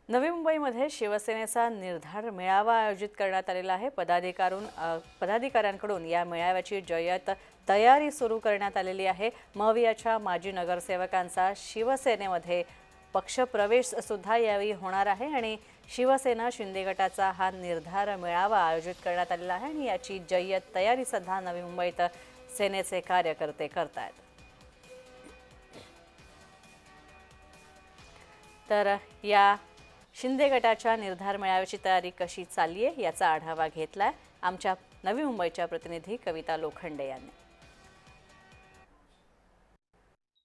नवी मुंबईमध्ये शिवसेनेचा निर्धार मेळावा आयोजित करण्यात आलेला आहे। पदाधिकाऱ्यांकडून या मेळाव्याची जय्यत तयारी सुरू करण्यात आलेली आहे। मवियाच्या माजी नगरसेवकांचा शिवसेनेमध्ये पक्षप्रवेश सुद्धा यावेळी होणार आहे आणि शिवसेना शिंदे गटाचा हा निर्धार मेळावा आयोजित करण्यात आलेला आहे आणि याची जय्यत तयारी सध्या नवी मुंबईत सेनेचे कार्यकर्ते करतायत। तर या शिंदे गटाच्या निर्धार मेळाव्याची तयारी कशी चालली आहे याचा आढावा घेतलाय आमच्या नवी मुंबईच्या प्रतिनिधी कविता लोखंडे यांनी।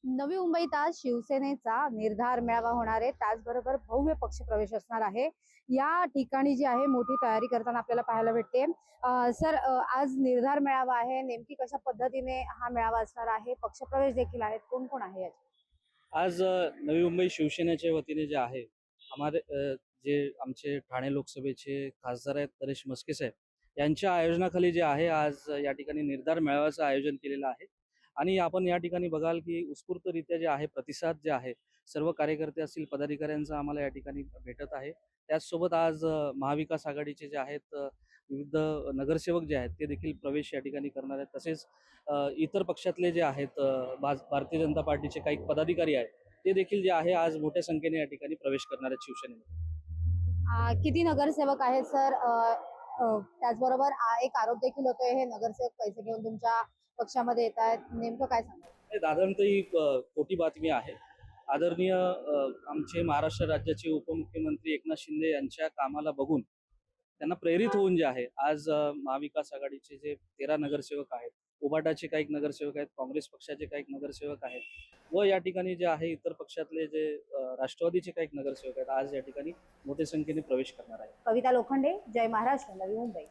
नवी मुंबईत आज शिवसेनेचा निर्धार मेळावा होणार आहे। त्याचबरोबर भव्य पक्षप्रवेश असणार आहे। या ठिकाणी जी आहे मोठी तयारी करताना आपल्याला पाहायला भेटते। सर, आज निर्धार मेळावा आहे, नेमकी कशा पद्धतीने हा मेळावा असणार आहे? पक्षप्रवेश देखील आहेत, कोण कोण आहे यात? आज नवी मुंबई शिवसेनेच्या वतीने जे आहे जे आमचे ठाणे लोकसभेचे खासदार आहेत नरेश म्हस्के साहेब यांच्या आयोजनाखाली जे आहे आज या ठिकाणी निर्धार मेळाव्याचं आयोजन केलेलं आहे। आणि आपण या ठिकाणी बघाल की उत्स्फूर्तरित्या जे आहे प्रतिसाद जे आहे सर्व कार्यकर्ते असतील पदाधिकाऱ्यांचा आम्हाला या ठिकाणी भेटत आहे। त्याचसोबत आज महाविकास आघाडीचे जे आहेत विविध नगरसेवक जे आहेत ते देखील प्रवेश या ठिकाणी करणार आहेत। तसेच इतर पक्षातले जे आहेत भारतीय जनता पार्टीचे काही पदाधिकारी आहेत ते देखील जे आहे आज मोठ्या संख्येने या ठिकाणी प्रवेश करणार आहेत शिवसेनेमध्ये। किती नगरसेवक आहेत सर? त्याचबरोबर एक आरोप देखील होतोय, हे नगरसेवक पैसे घेऊन तुमच्या पक्षामध्ये येत आहेत, नेमकं काय सांगा? साधारणतः ही खोटी बातमी आहे। आदरणीय आमचे महाराष्ट्र राज्याचे उपमुख्यमंत्री एकनाथ शिंदे यांच्या कामाला बघून त्यांना प्रेरित होऊन जे आहे आज महाविकास आघाडीचे जे 13 नगरसेवक आहेत, उबाटाचे काही नगरसेवक आहेत, काँग्रेस पक्षाचे काही नगरसेवक आहेत व या ठिकाणी जे आहे इतर पक्षातले जे राष्ट्रवादीचे काही नगरसेवक आहेत आज या ठिकाणी मोठ्या संख्येने प्रवेश करणार आहेत। कविता लोखंडे, जय महाराष्ट्र, नवी मुंबई।